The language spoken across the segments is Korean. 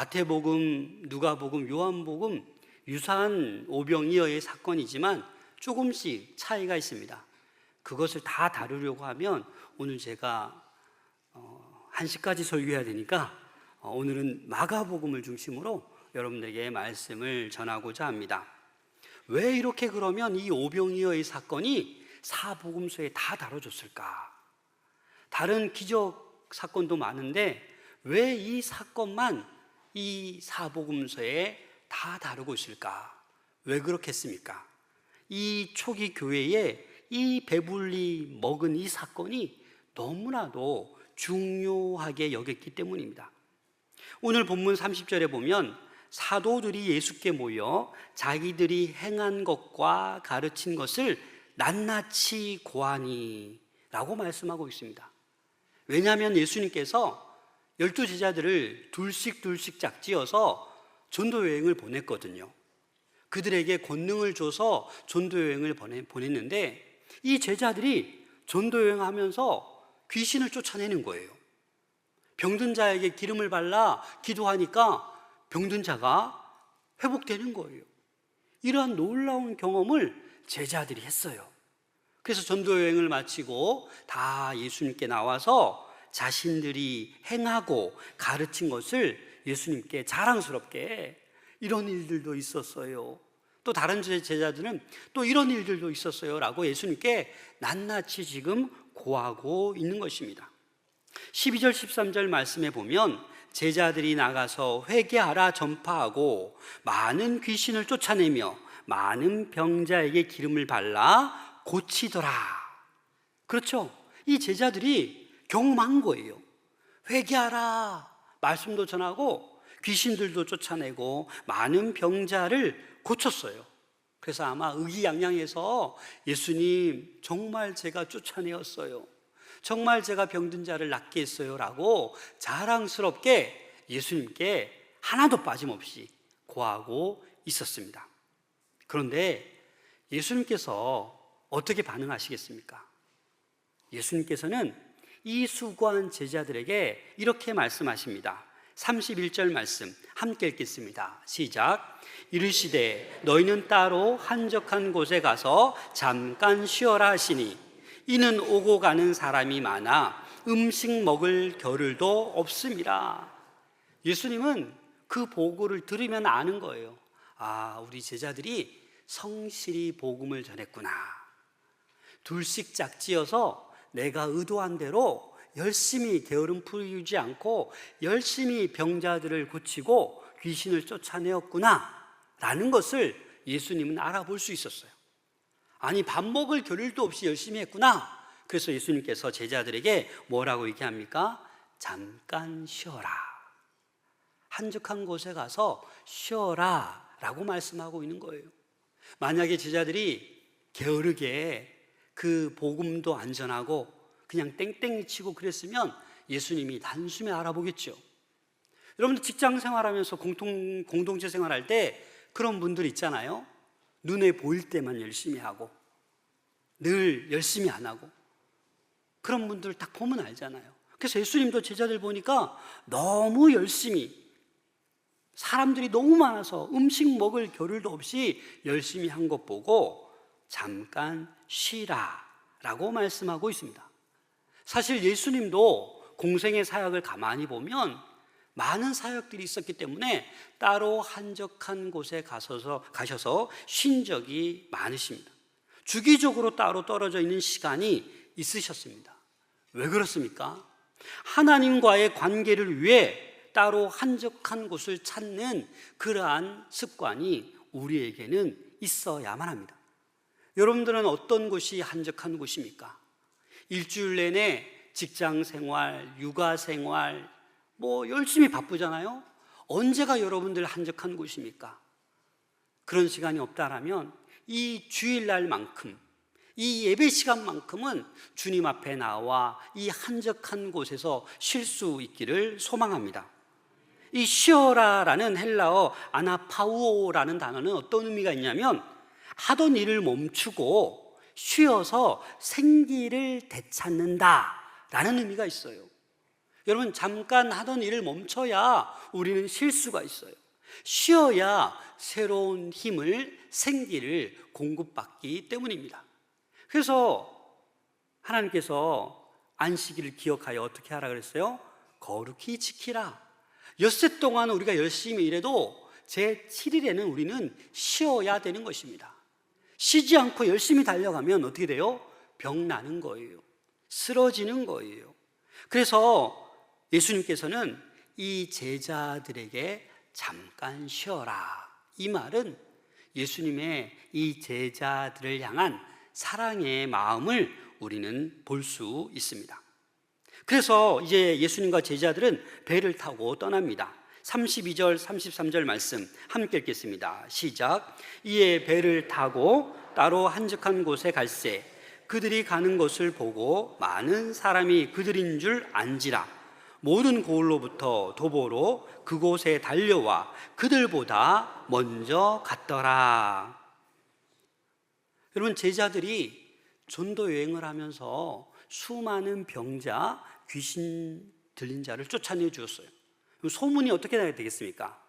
마태복음, 누가복음, 요한복음 유사한 오병이어의 사건이지만 조금씩 차이가 있습니다. 그것을 다 다루려고 하면 오늘 제가 1시까지 설교해야 되니까 오늘은 마가복음을 중심으로 여러분들에게 말씀을 전하고자 합니다. 왜 이렇게 그러면 이 오병이어의 사건이 사복음서에 다 다뤄졌을까? 다른 기적 사건도 많은데 왜 이 사건만 이 사복음서에 다 다루고 있을까? 왜 그렇겠습니까? 이 초기 교회에 이 배불리 먹은 이 사건이 너무나도 중요하게 여겼기 때문입니다. 오늘 본문 30절에 보면 사도들이 예수께 모여 자기들이 행한 것과 가르친 것을 낱낱이 고하니 라고 말씀하고 있습니다. 왜냐하면 예수님께서 12제자들을 둘씩 짝지어서 전도여행을 보냈거든요. 그들에게 권능을 줘서 전도여행을 보냈는데 이 제자들이 전도여행하면서 귀신을 쫓아내는 거예요. 병든 자에게 기름을 발라 기도하니까 병든 자가 회복되는 거예요. 이러한 놀라운 경험을 제자들이 했어요. 그래서 전도여행을 마치고 다 예수님께 나와서 자신들이 행하고 가르친 것을 예수님께 자랑스럽게 이런 일들도 있었어요. 또 다른 제자들은 또 이런 일들도 있었어요 라고 예수님께 낱낱이 지금 고하고 있는 것입니다. 12절 13절 말씀에 보면 제자들이 나가서 회개하라 전파하고 많은 귀신을 쫓아내며 많은 병자에게 기름을 발라 고치더라. 그렇죠? 이 제자들이 경험한 거예요. 회개하라 말씀도 전하고 귀신들도 쫓아내고 많은 병자를 고쳤어요. 그래서 아마 의기양양해서 예수님 정말 제가 쫓아내었어요. 정말 제가 병든 자를 낫게 했어요 라고 자랑스럽게 예수님께 하나도 빠짐없이 고하고 있었습니다. 그런데 예수님께서 어떻게 반응하시겠습니까? 예수님께서는 이 수고한 제자들에게 이렇게 말씀하십니다. 31절 말씀 함께 읽겠습니다. 시작. 이르시되 너희는 따로 한적한 곳에 가서 잠깐 쉬어라 하시니 이는 오고 가는 사람이 많아 음식 먹을 겨를도 없음이라. 예수님은 그 보고를 들으면 아는 거예요. 아, 우리 제자들이 성실히 복음을 전했구나. 둘씩 짝지어서 내가 의도한 대로 열심히 게으름 부리지 않고 열심히 병자들을 고치고 귀신을 쫓아내었구나 라는 것을 예수님은 알아볼 수 있었어요. 아니, 밥 먹을 겨를도 없이 열심히 했구나. 그래서 예수님께서 제자들에게 뭐라고 얘기합니까? 잠깐 쉬어라. 한적한 곳에 가서 쉬어라 라고 말씀하고 있는 거예요. 만약에 제자들이 게으르게 그 복음도 안 전하고 그냥 땡땡이 치고 그랬으면 예수님이 단숨에 알아보겠죠. 여러분들 직장 생활하면서 공동체 생활할 때 그런 분들 있잖아요. 눈에 보일 때만 열심히 하고 늘 열심히 안 하고 그런 분들 딱 보면 알잖아요. 그래서 예수님도 제자들 보니까 너무 열심히 사람들이 너무 많아서 음식 먹을 겨를도 없이 열심히 한 것 보고 잠깐 쉬라 라고 말씀하고 있습니다. 사실 예수님도 공생의 사역을 가만히 보면 많은 사역들이 있었기 때문에 따로 한적한 곳에 가셔서 쉰 적이 많으십니다. 주기적으로 따로 떨어져 있는 시간이 있으셨습니다. 왜 그렇습니까? 하나님과의 관계를 위해 따로 한적한 곳을 찾는 그러한 습관이 우리에게는 있어야만 합니다. 여러분들은 어떤 곳이 한적한 곳입니까? 일주일 내내 직장 생활, 육아 생활, 열심히 바쁘잖아요? 언제가 여러분들 한적한 곳입니까? 그런 시간이 없다라면 이 주일날만큼, 이 예배 시간만큼은 주님 앞에 나와 이 한적한 곳에서 쉴 수 있기를 소망합니다. 이 쉬어라라는 헬라어 아나파우오라는 단어는 어떤 의미가 있냐면 하던 일을 멈추고 쉬어서 생기를 되찾는다 라는 의미가 있어요. 여러분, 잠깐 하던 일을 멈춰야 우리는 쉴 수가 있어요. 쉬어야 새로운 힘을, 생기를 공급받기 때문입니다. 그래서 하나님께서 안식일을 기억하여 어떻게 하라 그랬어요? 거룩히 지키라. 엿새 동안 우리가 열심히 일해도 제7일에는 우리는 쉬어야 되는 것입니다. 쉬지 않고 열심히 달려가면 어떻게 돼요? 병 나는 거예요. 쓰러지는 거예요. 그래서 예수님께서는 이 제자들에게 잠깐 쉬어라, 이 말은 예수님의 이 제자들을 향한 사랑의 마음을 우리는 볼 수 있습니다. 그래서 이제 예수님과 제자들은 배를 타고 떠납니다. 32절, 33절 말씀 함께 읽겠습니다. 시작. 이에 배를 타고 따로 한적한 곳에 갈새 그들이 가는 것을 보고 많은 사람이 그들인 줄 안지라. 모든 고을로부터 도보로 그곳에 달려와 그들보다 먼저 갔더라. 여러분, 제자들이 전도 여행을 하면서 수많은 병자, 귀신 들린 자를 쫓아내 주었어요. 소문이 어떻게 나야 되겠습니까?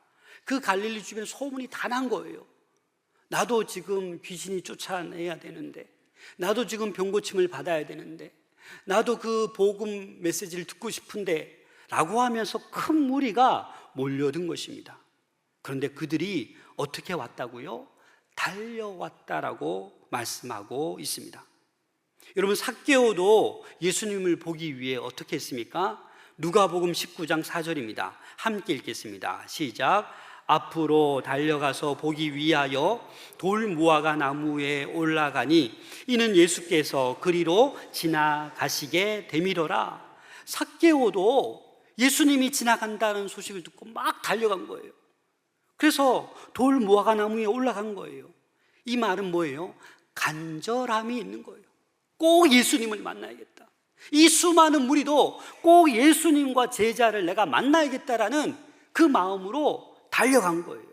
그 갈릴리 주변에 소문이 다 난 거예요. 나도 지금 귀신이 쫓아내야 되는데, 나도 지금 병 고침을 받아야 되는데, 나도 그 복음 메시지를 듣고 싶은데 라고 하면서 큰 무리가 몰려든 것입니다. 그런데 그들이 어떻게 왔다고요? 달려왔다라고 말씀하고 있습니다. 여러분, 삭개오도 예수님을 보기 위해 어떻게 했습니까? 누가복음 19장 4절입니다. 함께 읽겠습니다. 시작. 앞으로 달려가서 보기 위하여 돌 무화과 나무에 올라가니 이는 예수께서 그리로 지나가시게 됨이더라. 삭개오도 예수님이 지나간다는 소식을 듣고 막 달려간 거예요. 그래서 돌 무화과 나무에 올라간 거예요. 이 말은 뭐예요? 간절함이 있는 거예요. 꼭 예수님을 만나야겠다. 이 수많은 무리도 꼭 예수님과 제자를 내가 만나야겠다라는 그 마음으로 달려간 거예요.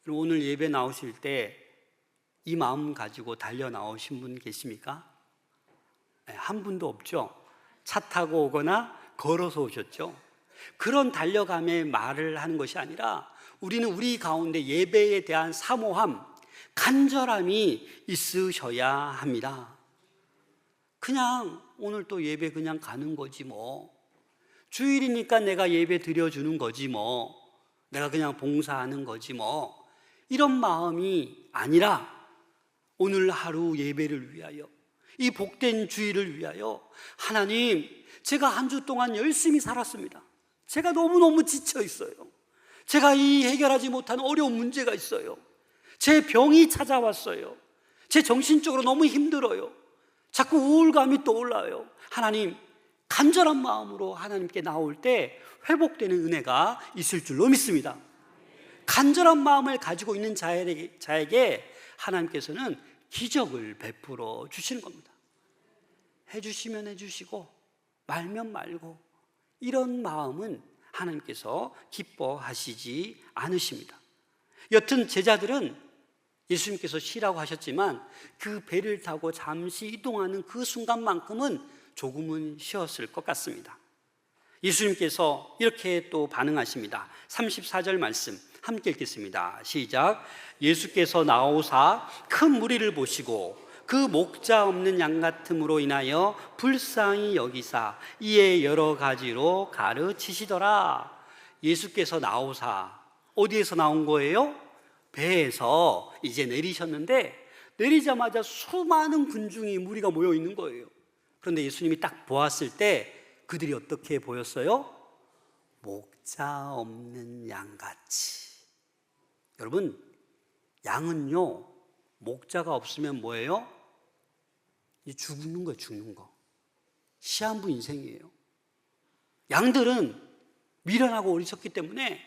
오늘 예배 나오실 때 이 마음 가지고 달려 나오신 분 계십니까? 한 분도 없죠. 차 타고 오거나 걸어서 오셨죠. 그런 달려감의 말을 하는 것이 아니라 우리는 우리 가운데 예배에 대한 사모함, 간절함이 있으셔야 합니다. 그냥 오늘 또 예배 그냥 가는 거지 뭐, 주일이니까 내가 예배 드려주는 거지 뭐, 내가 그냥 봉사하는 거지 뭐, 이런 마음이 아니라 오늘 하루 예배를 위하여, 이 복된 주일을 위하여, 하나님, 제가 한 주 동안 열심히 살았습니다. 제가 너무너무 지쳐 있어요. 제가 이 해결하지 못한 어려운 문제가 있어요. 제 병이 찾아왔어요. 제 정신적으로 너무 힘들어요. 자꾸 우울감이 떠올라요. 하나님, 간절한 마음으로 하나님께 나올 때 회복되는 은혜가 있을 줄로 믿습니다. 간절한 마음을 가지고 있는 자에게 하나님께서는 기적을 베풀어 주시는 겁니다. 해주시면 해주시고 말면 말고, 이런 마음은 하나님께서 기뻐하시지 않으십니다. 여튼 제자들은 예수님께서 쉬라고 하셨지만 그 배를 타고 잠시 이동하는 그 순간만큼은 조금은 쉬었을 것 같습니다. 예수님께서 이렇게 또 반응하십니다. 34절 말씀 함께 읽겠습니다. 시작. 예수께서 나오사 큰 무리를 보시고 그 목자 없는 양 같음으로 인하여 불쌍히 여기사 이에 여러 가지로 가르치시더라. 예수께서 나오사, 어디에서 나온 거예요? 배에서 이제 내리셨는데, 내리자마자 수많은 군중이, 무리가 모여 있는 거예요. 그런데 예수님이 딱 보았을 때 그들이 어떻게 보였어요? 목자 없는 양같이. 여러분, 양은요, 목자가 없으면 뭐예요? 죽는 거예요, 죽는 거. 시한부 인생이에요. 양들은 미련하고 어리석기 때문에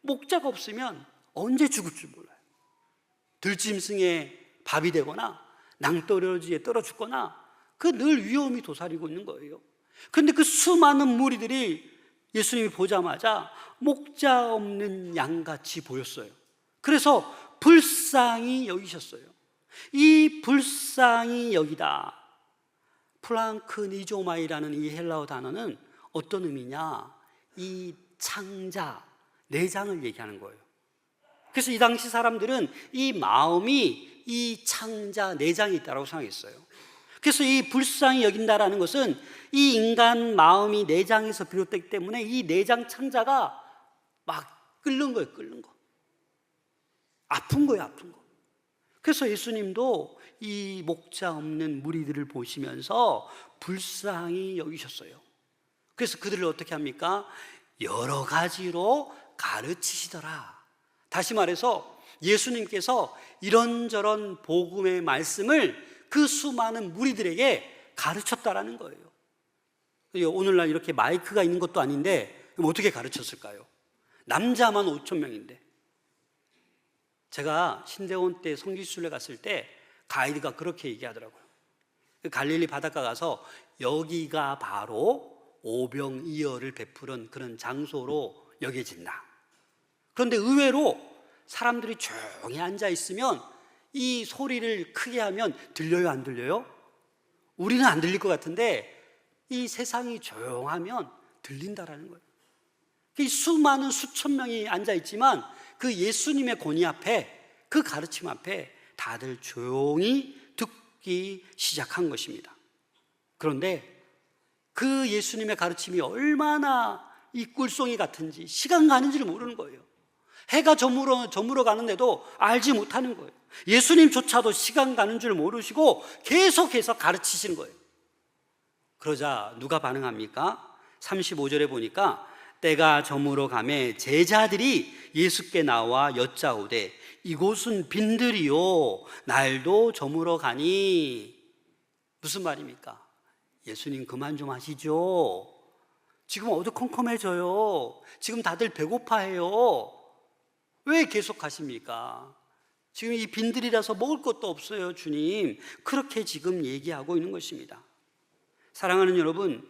목자가 없으면 언제 죽을 줄 몰라요. 들짐승의 밥이 되거나 낭떠러지에 떨어 죽거나 그 늘 위험이 도사리고 있는 거예요. 그런데 그 수많은 무리들이 예수님이 보자마자 목자 없는 양같이 보였어요. 그래서 불쌍히 여기셨어요. 이 불쌍히 여기다, 플랑크니조마이라는 이 헬라어 단어는 어떤 의미냐? 이 창자, 내장을 얘기하는 거예요. 그래서 이 당시 사람들은 이 마음이 이 창자, 내장이 있다고 생각했어요. 그래서 이 불쌍히 여긴다라는 것은 이 인간 마음이 내장에서 비롯되기 때문에 이 내장 창자가 막 끓는 거예요, 끓는 거. 아픈 거예요, 아픈 거. 그래서 예수님도 이 목자 없는 무리들을 보시면서 불쌍히 여기셨어요. 그래서 그들을 어떻게 합니까? 여러 가지로 가르치시더라. 다시 말해서 예수님께서 이런저런 복음의 말씀을 그 수많은 무리들에게 가르쳤다라는 거예요. 오늘날 이렇게 마이크가 있는 것도 아닌데 어떻게 가르쳤을까요? 남자만 5천 명인데. 제가 신대원 때 성지순례 갔을 때 가이드가 그렇게 얘기하더라고요. 갈릴리 바닷가 가서 여기가 바로 오병이어를 베푸는 그런 장소로 여겨진다. 그런데 의외로 사람들이 조용히 앉아 있으면 이 소리를 크게 하면 들려요, 안 들려요? 우리는 안 들릴 것 같은데 이 세상이 조용하면 들린다라는 거예요. 이 수많은 수천 명이 앉아 있지만 그 예수님의 권위 앞에, 그 가르침 앞에 다들 조용히 듣기 시작한 것입니다. 그런데 그 예수님의 가르침이 얼마나 이 꿀송이 같은지 시간 가는지를 모르는 거예요. 해가 저물어 가는데도 알지 못하는 거예요. 예수님조차도 시간 가는 줄 모르시고 계속해서 가르치시는 거예요. 그러자 누가 반응합니까? 35절에 보니까 때가 저물어 가매 제자들이 예수께 나와 여짜오되 이곳은 빈들이요 날도 저물어 가니. 무슨 말입니까? 예수님 그만 좀 하시죠. 지금 어두컴컴해져요. 지금 다들 배고파해요. 왜 계속 하십니까? 지금 이 빈들이라서 먹을 것도 없어요, 주님. 그렇게 지금 얘기하고 있는 것입니다. 사랑하는 여러분,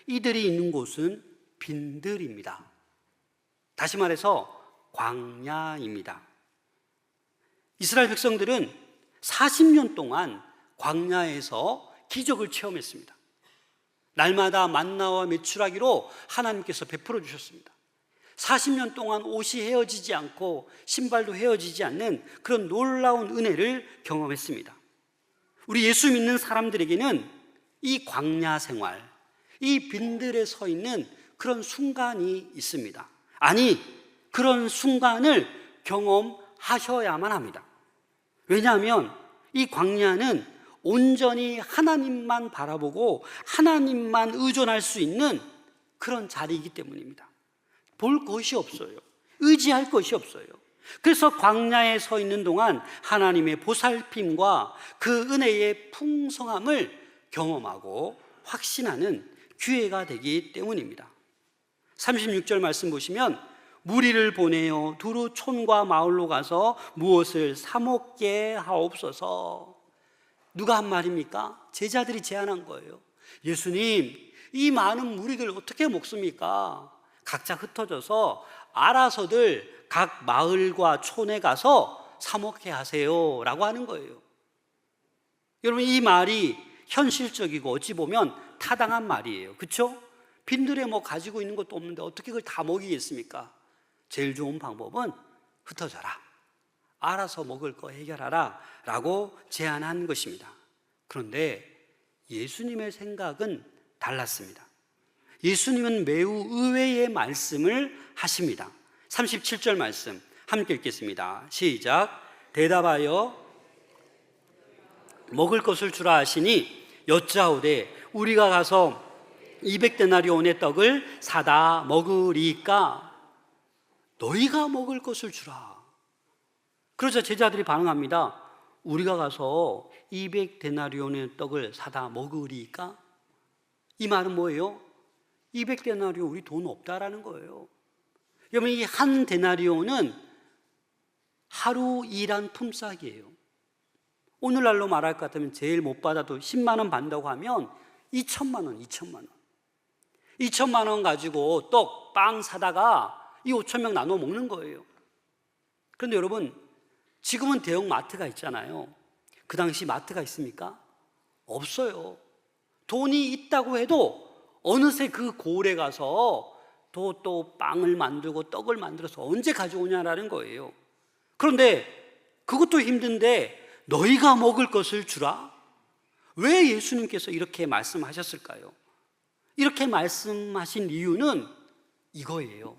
이들이 있는 곳은 빈들입니다. 다시 말해서 광야입니다. 이스라엘 백성들은 40년 동안 광야에서 기적을 체험했습니다. 날마다 만나와 메추라기로 하나님께서 베풀어 주셨습니다. 40년 동안 옷이 헤어지지 않고 신발도 헤어지지 않는 그런 놀라운 은혜를 경험했습니다. 우리 예수 믿는 사람들에게는 이 광야 생활, 이 빈들에 서 있는 그런 순간이 있습니다. 아니, 그런 순간을 경험하셔야만 합니다. 왜냐하면 이 광야는 온전히 하나님만 바라보고 하나님만 의존할 수 있는 그런 자리이기 때문입니다. 볼 것이 없어요. 의지할 것이 없어요. 그래서 광야에 서 있는 동안 하나님의 보살핌과 그 은혜의 풍성함을 경험하고 확신하는 기회가 되기 때문입니다. 36절 말씀 보시면 무리를 보내어 두루 촌과 마을로 가서 무엇을 사 먹게 하옵소서. 누가 한 말입니까? 제자들이 제안한 거예요. 예수님, 이 많은 무리들 어떻게 먹습니까? 각자 흩어져서 알아서들 각 마을과 촌에 가서 사 먹게 하세요 라고 하는 거예요. 여러분, 이 말이 현실적이고 어찌 보면 타당한 말이에요. 그렇죠? 빈들에 뭐 가지고 있는 것도 없는데 어떻게 그걸 다 먹이겠습니까? 제일 좋은 방법은 흩어져라, 알아서 먹을 거 해결하라 라고 제안한 것입니다. 그런데 예수님의 생각은 달랐습니다. 예수님은 매우 의외의 말씀을 하십니다. 37절 말씀 함께 읽겠습니다. 시작. 대답하여 먹을 것을 주라 하시니 여짜오되 우리가 가서 200데나리온의 떡을 사다 먹으리까? 너희가 먹을 것을 주라. 그러자 제자들이 반응합니다. 우리가 가서 200데나리온의 떡을 사다 먹으리까? 이 말은 뭐예요? 200데나리온 우리 돈 없다라는 거예요. 여러분, 이 한 데나리온은 하루 일한 품삯이에요. 오늘날로 말할 것 같으면 제일 못 받아도 10만 원 받는다고 하면 2천만 원. 2천만 원 가지고 떡, 빵 사다가 이 5천 명 나눠 먹는 거예요. 그런데 여러분, 지금은 대형 마트가 있잖아요. 그 당시 마트가 있습니까? 없어요. 돈이 있다고 해도 어느새 그 고을에 가서 또 빵을 만들고 떡을 만들어서 언제 가져오냐라는 거예요. 그런데 그것도 힘든데 너희가 먹을 것을 주라? 왜 예수님께서 이렇게 말씀하셨을까요? 이렇게 말씀하신 이유는 이거예요.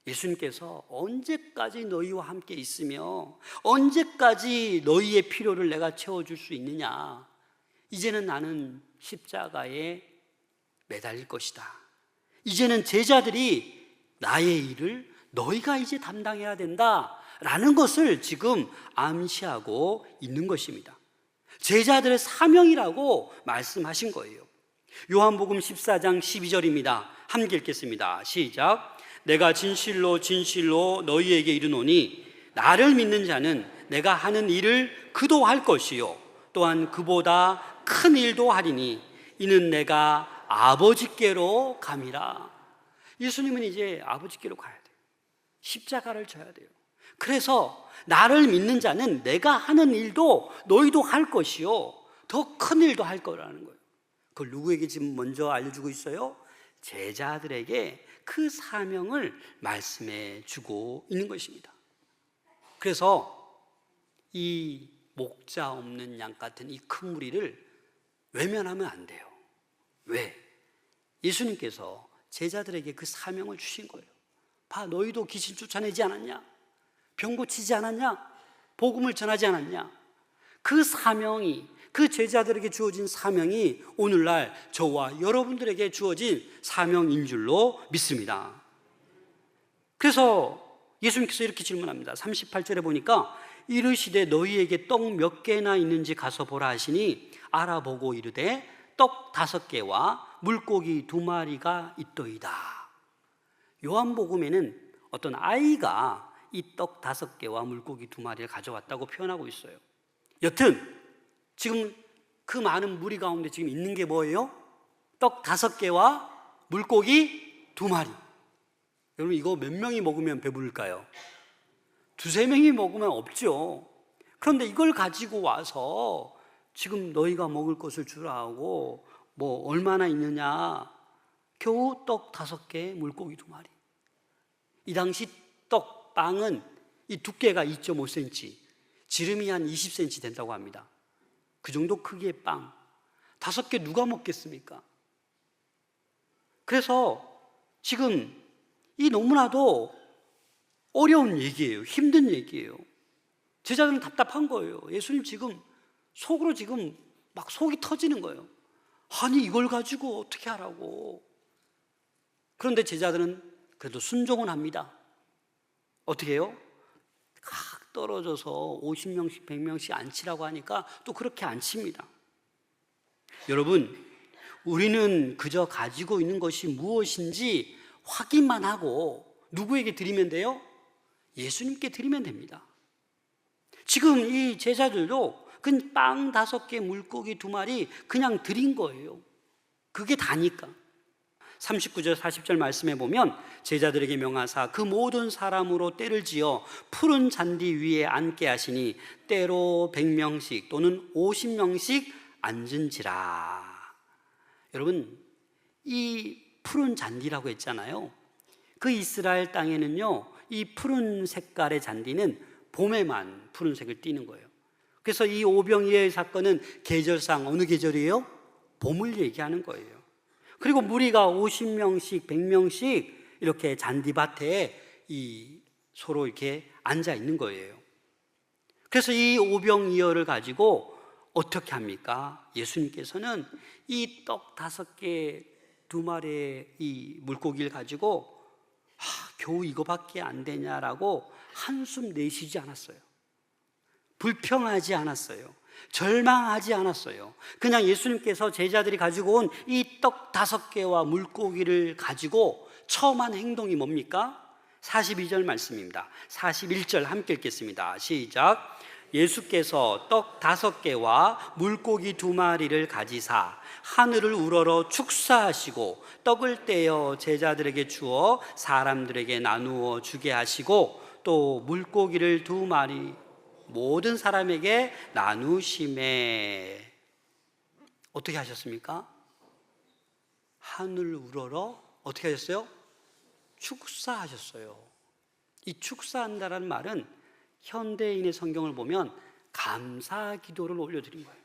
예수님께서 언제까지 너희와 함께 있으며 언제까지 너희의 필요를 내가 채워줄 수 있느냐? 이제는 나는 십자가에 매달릴 것이다. 이제는 제자들이 나의 일을 너희가 이제 담당해야 된다 라는 것을 지금 암시하고 있는 것입니다. 제자들의 사명이라고 말씀하신 거예요. 요한복음 14장 12절입니다. 함께 읽겠습니다. 시작. 내가 진실로 진실로 너희에게 이르노니 나를 믿는 자는 내가 하는 일을 그도 할 것이요 또한 그보다 큰 일도 하리니 이는 내가 아버지께로 감이라. 예수님은 이제 아버지께로 가야 돼요. 십자가를 져야 돼요. 그래서 나를 믿는 자는 내가 하는 일도 너희도 할 것이요 더 큰 일도 할 거라는 거예요. 그걸 누구에게 지금 먼저 알려주고 있어요? 제자들에게 그 사명을 말씀해 주고 있는 것입니다. 그래서 이 목자 없는 양 같은 이 큰 무리를 외면하면 안 돼요. 왜? 예수님께서 제자들에게 그 사명을 주신 거예요. 봐, 너희도 귀신 쫓아내지 않았냐? 병 고치지 않았냐? 복음을 전하지 않았냐? 그 사명이, 그 제자들에게 주어진 사명이 오늘날 저와 여러분들에게 주어진 사명인 줄로 믿습니다. 그래서 예수님께서 이렇게 질문합니다. 38절에 보니까 이르시되 너희에게 떡 몇 개나 있는지 가서 보라 하시니 알아보고 이르되 떡 5개와 물고기 2마리가 있더이다. 요한복음에는 어떤 아이가 이 떡 5개와 물고기 2마리를 가져왔다고 표현하고 있어요. 여튼 지금 그 많은 무리 가운데 지금 있는 게 뭐예요? 떡 5개와 물고기 2마리. 여러분 이거 몇 명이 먹으면 배부를까요? 2-3명이 먹으면 없죠. 그런데 이걸 가지고 와서 지금 너희가 먹을 것을 주라 하고 뭐 얼마나 있느냐? 겨우 떡 5개, 물고기 2마리. 이 당시 빵은 이 두께가 2.5cm, 지름이 한 20cm 된다고 합니다. 그 정도 크기의 빵 5개 누가 먹겠습니까? 그래서 지금 이 너무나도 어려운 얘기예요. 힘든 얘기예요. 제자들은 답답한 거예요. 예수님 지금 속으로 지금 막 속이 터지는 거예요. 아니 이걸 가지고 어떻게 하라고. 그런데 제자들은 그래도 순종은 합니다. 어떻게 해요? 각 떨어져서 50명씩 100명씩 앉히라고 하니까 또 그렇게 앉힙니다. 여러분, 우리는 그저 가지고 있는 것이 무엇인지 확인만 하고 누구에게 드리면 돼요? 예수님께 드리면 됩니다. 지금 이 제자들도 그 빵 5개, 물고기 2마리 그냥 드린 거예요. 그게 다니까. 39절 40절 말씀해 보면 제자들에게 명하사 그 모든 사람으로 때를 지어 푸른 잔디 위에 앉게 하시니 때로 100명씩 또는 50명씩 앉은지라. 여러분 이 푸른 잔디라고 했잖아요. 그 이스라엘 땅에는요 이 푸른 색깔의 잔디는 봄에만 푸른색을 띠는 거예요. 그래서 이 오병이어의 사건은 계절상 어느 계절이에요? 봄을 얘기하는 거예요. 그리고 무리가 50명씩 100명씩 이렇게 잔디밭에 서로 이렇게 앉아 있는 거예요. 그래서 이 오병이어를 가지고 어떻게 합니까? 예수님께서는 이 떡 5개 2마리의 이 물고기를 가지고 겨우 이거밖에 안 되냐라고 한숨 내쉬지 않았어요. 불평하지 않았어요. 절망하지 않았어요. 그냥 예수님께서 제자들이 가지고 온 이 떡 5개와 물고기를 가지고 처음 한 행동이 뭡니까? 42절 말씀입니다. 41절 함께 읽겠습니다. 시작. 예수께서 떡 5개와 물고기 2마리를 가지사 하늘을 우러러 축사하시고 떡을 떼어 제자들에게 주어 사람들에게 나누어 주게 하시고 또 물고기를 2마리 모든 사람에게 나누심에 어떻게 하셨습니까? 하늘 우러러 어떻게 하셨어요? 축사하셨어요. 이 축사한다라는 말은 현대인의 성경을 보면 감사 기도를 올려드린 거예요.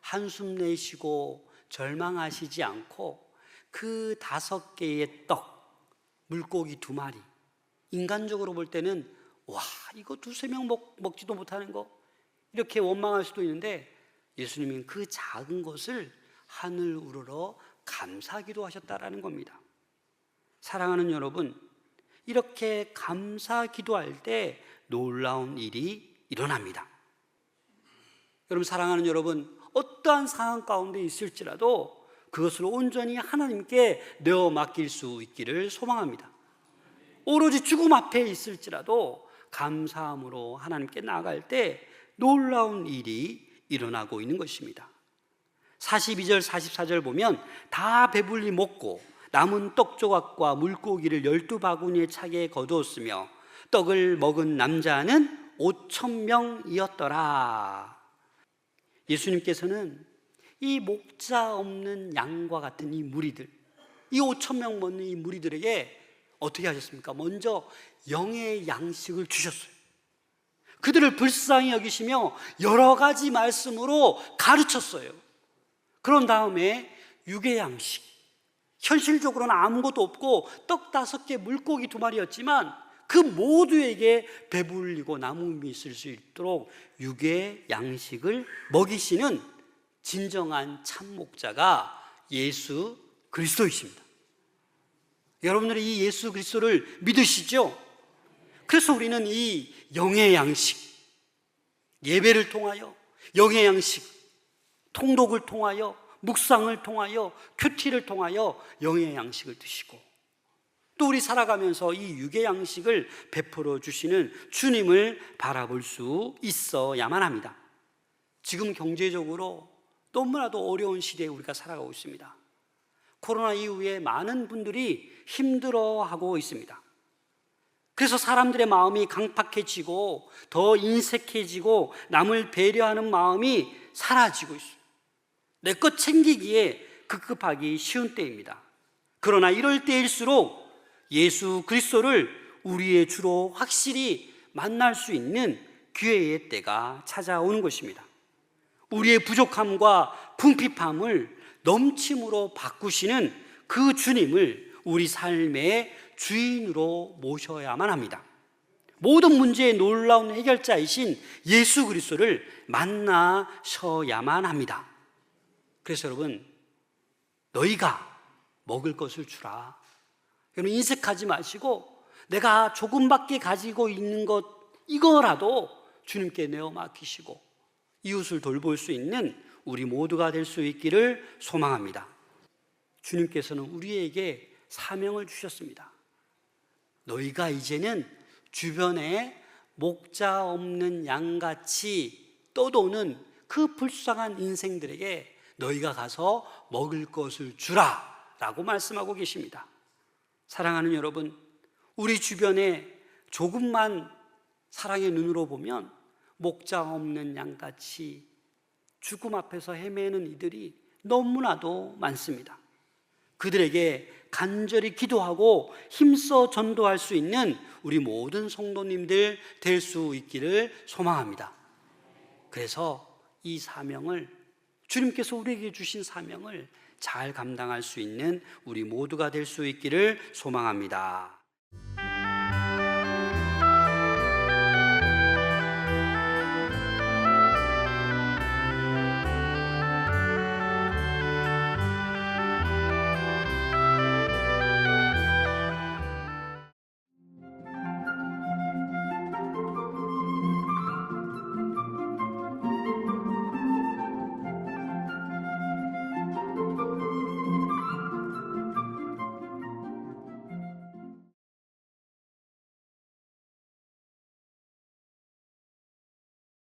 한숨 내쉬고 절망하시지 않고 그 5개의 떡, 물고기 2마리, 인간적으로 볼 때는 와, 이거 2-3명 먹지도 못하는 거, 이렇게 원망할 수도 있는데 예수님은 그 작은 것을 하늘 우러러 감사기도 하셨다라는 겁니다. 사랑하는 여러분, 이렇게 감사기도할 때 놀라운 일이 일어납니다. 여러분, 사랑하는 여러분, 어떠한 상황 가운데 있을지라도 그것을 온전히 하나님께 내어 맡길 수 있기를 소망합니다. 오로지 죽음 앞에 있을지라도 감사함으로 하나님께 나아갈 때 놀라운 일이 일어나고 있는 것입니다. 42절 44절 보면 다 배불리 먹고 남은 떡 조각과 물고기를 12바구니에 차게 거두었으며 떡을 먹은 남자는 5,000명이었더라. 예수님께서는 이 목자 없는 양과 같은 이 무리들, 이 5,000명 먹는 이 무리들에게 어떻게 하셨습니까? 먼저 영의 양식을 주셨어요. 그들을 불쌍히 여기시며 여러 가지 말씀으로 가르쳤어요. 그런 다음에 육의 양식, 현실적으로는 아무것도 없고 떡 5개, 물고기 2마리였지만 그 모두에게 배불리고 남음이 있을 수 있도록 육의 양식을 먹이시는 진정한 참목자가 예수 그리스도이십니다. 여러분들이 이 예수 그리스도를 믿으시죠? 그래서 우리는 이 영의 양식, 예배를 통하여 영의 양식, 통독을 통하여 묵상을 통하여 큐티를 통하여 영의 양식을 드시고 또 우리 살아가면서 이 육의 양식을 베풀어 주시는 주님을 바라볼 수 있어야만 합니다. 지금 경제적으로 너무나도 어려운 시대에 우리가 살아가고 있습니다. 코로나 이후에 많은 분들이 힘들어하고 있습니다. 그래서 사람들의 마음이 강팍해지고 더 인색해지고 남을 배려하는 마음이 사라지고 있어요. 내 것 챙기기에 급급하기 쉬운 때입니다. 그러나 이럴 때일수록 예수 그리스도를 우리의 주로 확실히 만날 수 있는 기회의 때가 찾아오는 것입니다. 우리의 부족함과 궁핍함을 넘침으로 바꾸시는 그 주님을 우리 삶의 주인으로 모셔야만 합니다. 모든 문제의 놀라운 해결자이신 예수 그리스도를 만나셔야만 합니다. 그래서 여러분, 너희가 먹을 것을 주라. 여러분, 인색하지 마시고 내가 조금밖에 가지고 있는 것 이거라도 주님께 내어 맡기시고 이웃을 돌볼 수 있는 우리 모두가 될 수 있기를 소망합니다. 주님께서는 우리에게 사명을 주셨습니다. 너희가 이제는 주변에 목자 없는 양같이 떠도는 그 불쌍한 인생들에게 너희가 가서 먹을 것을 주라 라고 말씀하고 계십니다. 사랑하는 여러분, 우리 주변에 조금만 사랑의 눈으로 보면 목자 없는 양같이 죽음 앞에서 헤매는 이들이 너무나도 많습니다. 그들에게 간절히 기도하고 힘써 전도할 수 있는 우리 모든 성도님들 될 수 있기를 소망합니다. 그래서 이 사명을, 주님께서 우리에게 주신 사명을 잘 감당할 수 있는 우리 모두가 될 수 있기를 소망합니다.